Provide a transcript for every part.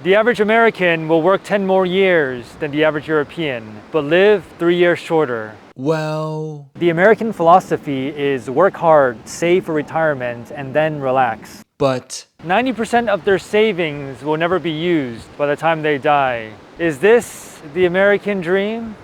The average American will work 10 more years than the average European, but live 3 years shorter. Well, The American philosophy is work hard, save for retirement, and then relax. but 90% of their savings will never be used by the time they die. Is this the American dream?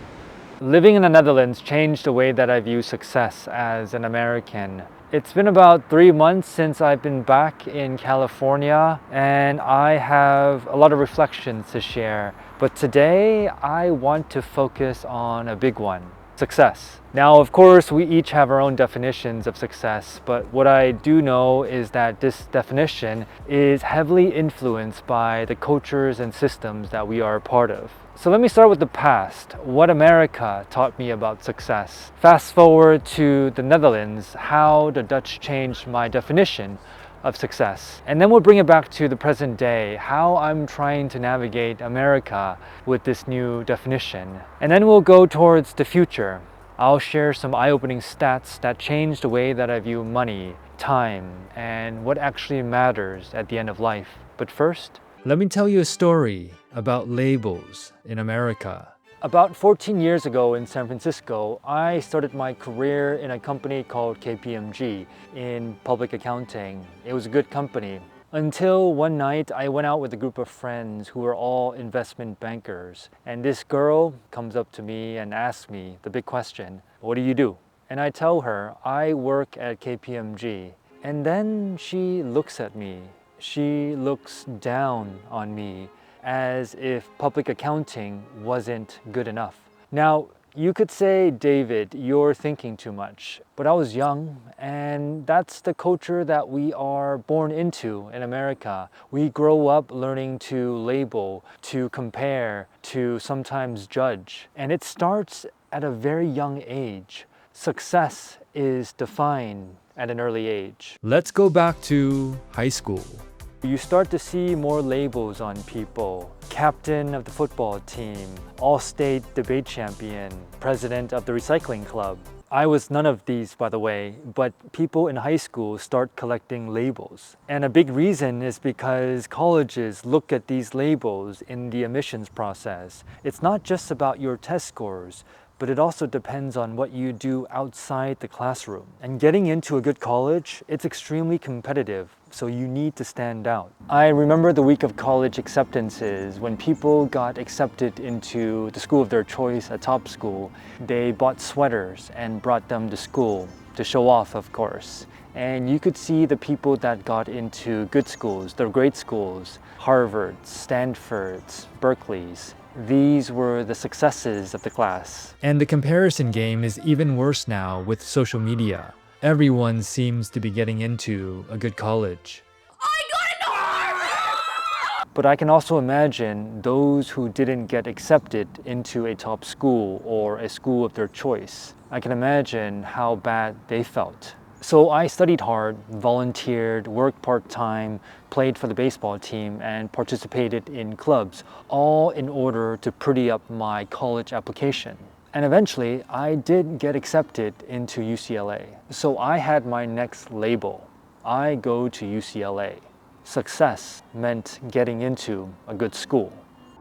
Living in the Netherlands changed the way that I view success as an American. It's been about 3 months since I've been back in California, and I have a lot of reflections to share. But today, I want to focus on a big one: success. Now, of course, we each have our own definitions of success, but what I do know is that this definition is heavily influenced by the cultures and systems that we are a part of. So let me start with the past, what America taught me about success. Fast forward to the Netherlands, how the Dutch changed my definition of success. And then we'll bring it back to the present day, how I'm trying to navigate America with this new definition. And then we'll go towards the future. I'll share some eye-opening stats that change the way that I view money, time, and what actually matters at the end of life. But first, let me tell you a story about labels in America. about 14 years ago in San Francisco, I started my career in a company called KPMG in public accounting. It was a good company. Until one night, I went out with a group of friends who were all investment bankers. And this girl comes up to me and asks me the big question, "What do you do?" And I tell her, "I work at KPMG." And then she looks at me. She looks down on me, as if public accounting wasn't good enough. Now, you could say, "David, you're thinking too much." But I was young, and that's the culture that we are born into in America. We grow up learning to label, to compare, to sometimes judge. And it starts at a very young age. Success is defined at an early age. Let's go back to high school. You start to see more labels on people. Captain of the football team, all-state debate champion, president of the recycling club. I was none of these, by the way, but people in high school start collecting labels. And a big reason is because colleges look at these labels in the admissions process. It's not just about your test scores, but it also depends on what you do outside the classroom. And getting into a good college, it's extremely competitive, so you need to stand out. I remember the week of college acceptances when people got accepted into the school of their choice, a top school. They bought sweaters and brought them to school to show off, of course. And you could see the people that got into good schools, the great schools, Harvards, Stanfords, Berkeleys. These were the successes of the class. And the comparison game is even worse now with social media. Everyone seems to be getting into a good college. But I can also imagine those who didn't get accepted into a top school or a school of their choice. I can imagine how bad they felt. So I studied hard, volunteered, worked part-time, played for the baseball team, and participated in clubs, all in order to pretty up my college application. And eventually, I did get accepted into UCLA. So I had my next label. I go to UCLA. Success meant getting into a good school.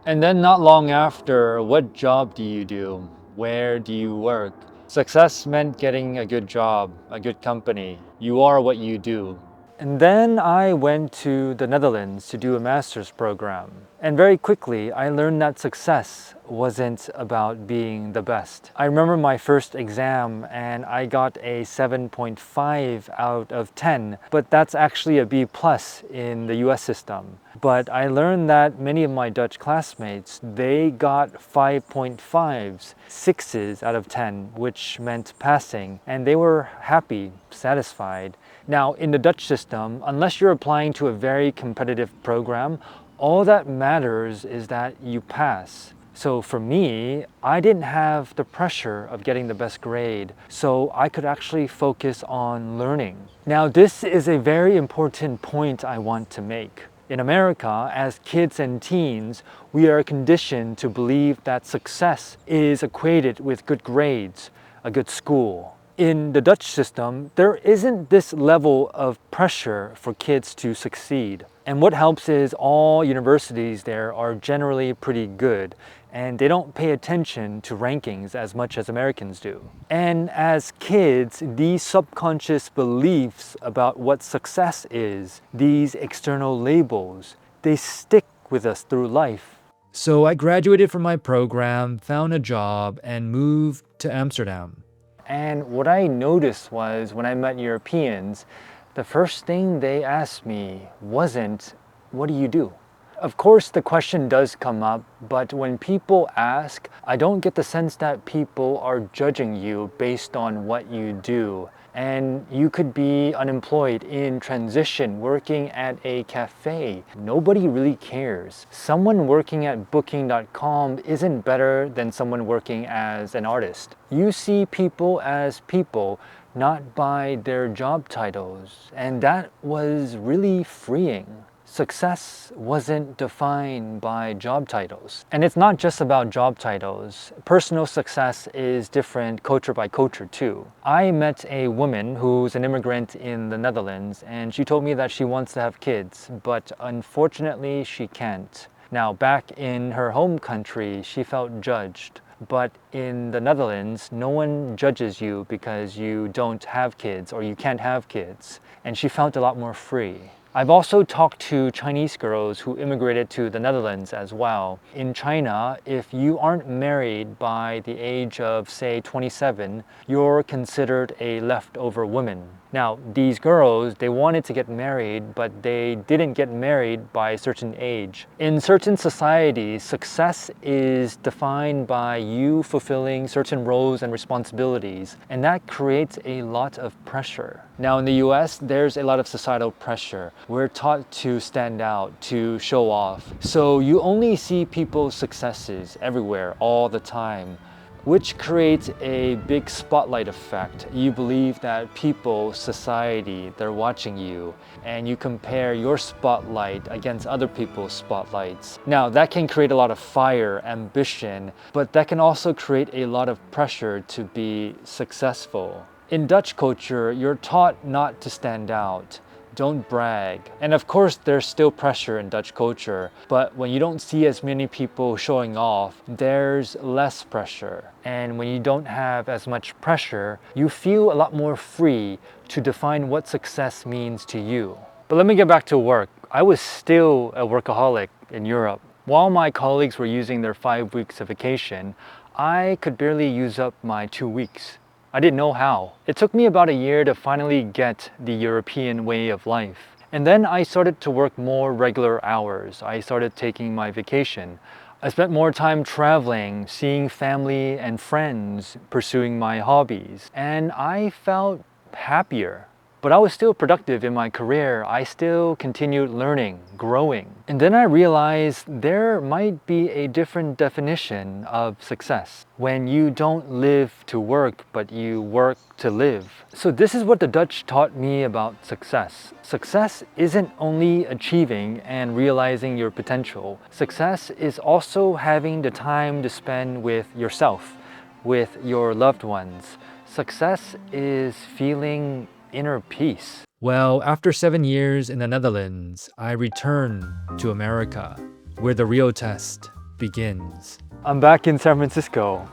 And then not long after, what job do you do? Where do you work? Success meant getting a good job, a good company. You are what you do. And then I went to the Netherlands to do a master's program. And very quickly, I learned that success wasn't about being the best. I remember my first exam and I got a 7.5 out of 10, but that's actually a B plus in the US system. But I learned that many of my Dutch classmates, they got 5.5s, 6s out of 10, which meant passing, and they were happy, satisfied. Now, in the Dutch system, unless you're applying to a very competitive program, all that matters is that you pass. So for me, I didn't have the pressure of getting the best grade, so I could actually focus on learning. Now, this is a very important point I want to make. In America, as kids and teens, we are conditioned to believe that success is equated with good grades, a good school, In the Dutch system, there isn't this level of pressure for kids to succeed. And what helps is all universities there are generally pretty good, and they don't pay attention to rankings as much as Americans do. And as kids, these subconscious beliefs about what success is, these external labels, they stick with us through life. So I graduated from my program, found a job, and moved to Amsterdam. And what I noticed was when I met Europeans, the first thing they asked me wasn't, "What do you do?" Of course, the question does come up, but when people ask, I don't get the sense that people are judging you based on what you do. And you could be unemployed, in transition, working at a cafe. Nobody really cares. Someone working at booking.com isn't better than someone working as an artist. You see people as people, not by their job titles. And that was really freeing. Success wasn't defined by job titles. And it's not just about job titles. Personal success is different culture by culture too. I met a woman who's an immigrant in the Netherlands, and she told me that she wants to have kids, but unfortunately she can't. Now, back in her home country, she felt judged. But in the Netherlands, no one judges you because you don't have kids or you can't have kids. And she felt a lot more free. I've also talked to Chinese girls who immigrated to the Netherlands as well. In China, if you aren't married by the age of, say, 27, you're considered a leftover woman. Now, these girls, they wanted to get married, but they didn't get married by a certain age. In certain societies, success is defined by you fulfilling certain roles and responsibilities, and that creates a lot of pressure. Now, in the US, there's a lot of societal pressure. We're taught to stand out, to show off. So you only see people's successes everywhere, all the time, which creates a big spotlight effect. You believe that people, society, they're watching you, and you compare your spotlight against other people's spotlights. Now, that can create a lot of fire, ambition, but that can also create a lot of pressure to be successful. In Dutch culture, you're taught not to stand out. Don't brag. And of course, there's still pressure in Dutch culture, but when you don't see as many people showing off, there's less pressure. And when you don't have as much pressure, you feel a lot more free to define what success means to you. But let me get back to work. I was still a workaholic in Europe. While my colleagues were using their 5 weeks of vacation, I could barely use up my 2 weeks. I didn't know how. It took me about a year to finally get the European way of life. And then I started to work more regular hours. I started taking my vacation. I spent more time traveling, seeing family and friends, pursuing my hobbies. And I felt happier. But I was still productive in my career. I still continued learning, growing. And then I realized there might be a different definition of success. When you don't live to work, but you work to live. So this is what the Dutch taught me about success. Success isn't only achieving and realizing your potential. Success is also having the time to spend with yourself, with your loved ones. Success is feeling inner peace. Well, after 7 years in the Netherlands, I returned to America, where the real test begins. I'm back in San Francisco,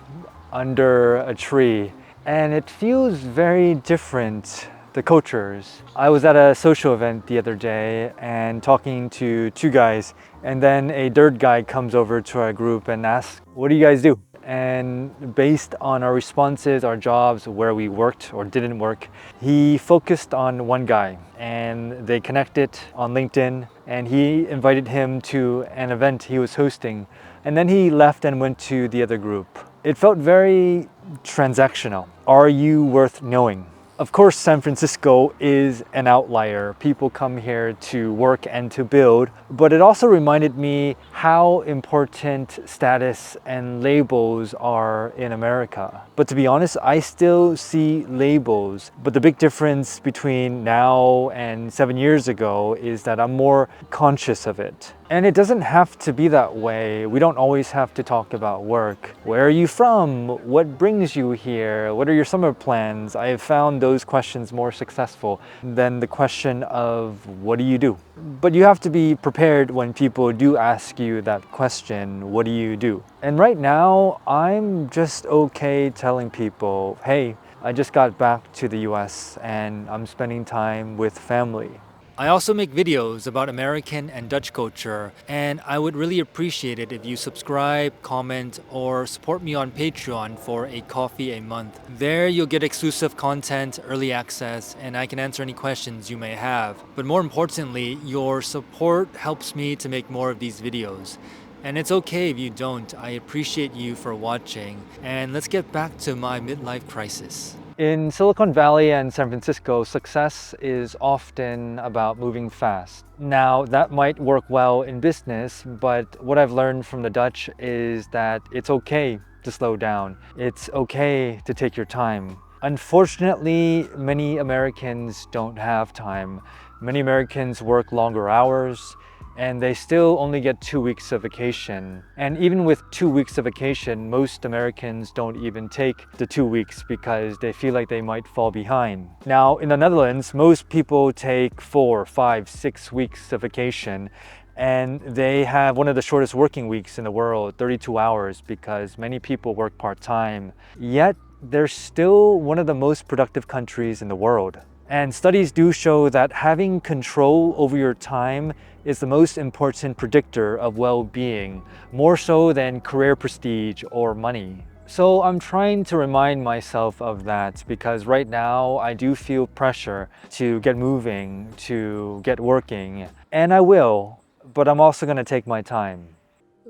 under a tree, and it feels very different, the cultures. I was at a social event the other day and talking to 2 guys, and then a third guy comes over to our group and asks, "What do you guys do?" And based on our responses, our jobs, where we worked or didn't work, he focused on one guy, and they connected on LinkedIn, and he invited him to an event he was hosting, and then he left and went to the other group. It felt very transactional. Are you worth knowing? Of course, San Francisco is an outlier. People come here to work and to build, but it also reminded me how important status and labels are in America. But to be honest, I still see labels. But the big difference between now and 7 years ago is that I'm more conscious of it. And it doesn't have to be that way. We don't always have to talk about work. Where are you from? What brings you here? What are your summer plans? I have found those questions more successful than the question of what do you do? But you have to be prepared when people do ask you that question, what do you do? And right now, I'm just okay telling people, hey, I just got back to the US and I'm spending time with family. I also make videos about American and Dutch culture, and I would really appreciate it if you subscribe, comment, or support me on Patreon for a coffee a month. There you'll get exclusive content, early access, and I can answer any questions you may have. But more importantly, your support helps me to make more of these videos. And it's okay if you don't. I appreciate you for watching. And let's get back to my midlife crisis. In Silicon Valley and San Francisco, success is often about moving fast. Now, that might work well in business, but what I've learned from the Dutch is that it's okay to slow down. It's okay to take your time. Unfortunately, many Americans don't have time. Many Americans work longer hours, and they still only get 2 weeks of vacation. And even with 2 weeks of vacation, most Americans don't even take the 2 weeks because they feel like they might fall behind. Now, in the Netherlands, most people take 4, 5, 6 weeks of vacation, and they have one of the shortest working weeks in the world, 32 hours, because many people work part-time. Yet, they're still one of the most productive countries in the world. And studies do show that having control over your time is the most important predictor of well-being, more so than career prestige or money. So I'm trying to remind myself of that because right now I do feel pressure to get moving, to get working, and I will, but I'm also going to take my time.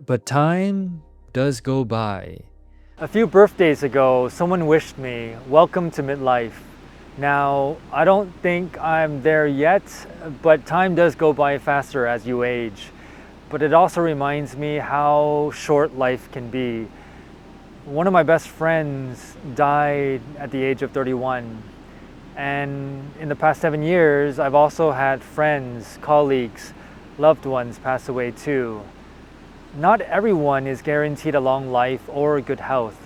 But time does go by. A few birthdays ago, someone wished me, "Welcome to midlife." Now, I don't think I'm there yet, but time does go by faster as you age. But it also reminds me how short life can be. One of my best friends died at the age of 31. And in the past 7 years, I've also had friends, colleagues, loved ones pass away too. Not everyone is guaranteed a long life or good health.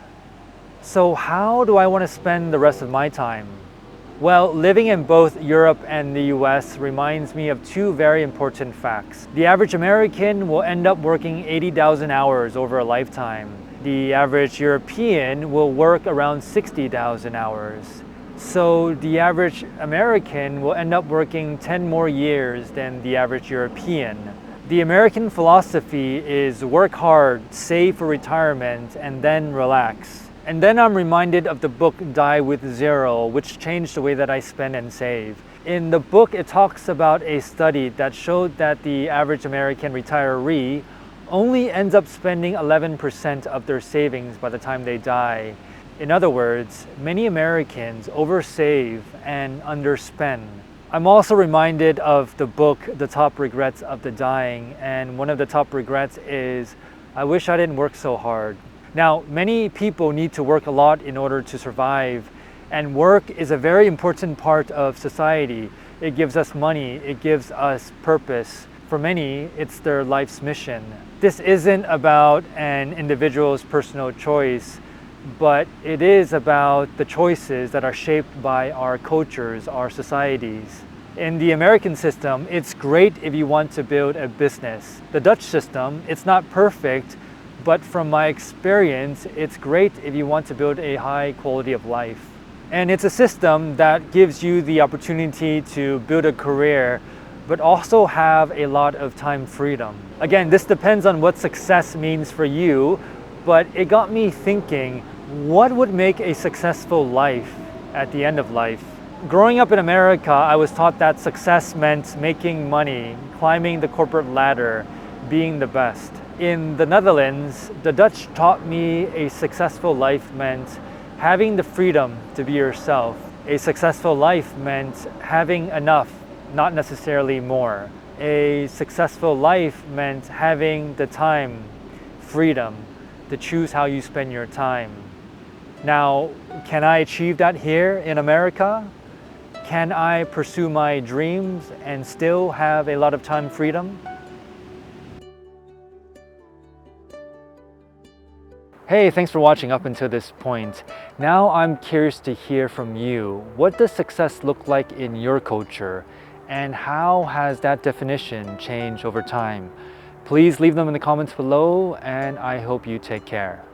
So how do I want to spend the rest of my time? Well, living in both Europe and the US reminds me of two very important facts. The average American will end up working 80,000 hours over a lifetime. The average European will work around 60,000 hours. So the average American will end up working 10 more years than the average European. The American philosophy is work hard, save for retirement, and then relax. And then I'm reminded of the book Die with Zero, which changed the way that I spend and save. In the book, it talks about a study that showed that the average American retiree only ends up spending 11% of their savings by the time they die. In other words, many Americans oversave and underspend. I'm also reminded of the book, The Top Regrets of the Dying, and one of the top regrets is, I wish I didn't work so hard. Now, many people need to work a lot in order to survive, and work is a very important part of society. It gives us money, it gives us purpose. For many, it's their life's mission. This isn't about an individual's personal choice, but it is about the choices that are shaped by our cultures, our societies. In the American system, it's great if you want to build a business. The Dutch system, it's not perfect, but from my experience, it's great if you want to build a high quality of life. And it's a system that gives you the opportunity to build a career, but also have a lot of time freedom. Again, this depends on what success means for you, but it got me thinking, what would make a successful life at the end of life? Growing up in America, I was taught that success meant making money, climbing the corporate ladder, being the best. In the Netherlands, the Dutch taught me a successful life meant having the freedom to be yourself. A successful life meant having enough, not necessarily more. a successful life meant having the time, freedom to choose how you spend your time. Now, can I achieve that here in America? Can I pursue my dreams and still have a lot of time freedom? Hey, thanks for watching up until this point. Now I'm curious to hear from you. What does success look like in your culture? And how has that definition changed over time? Please leave them in the comments below, and I hope you take care.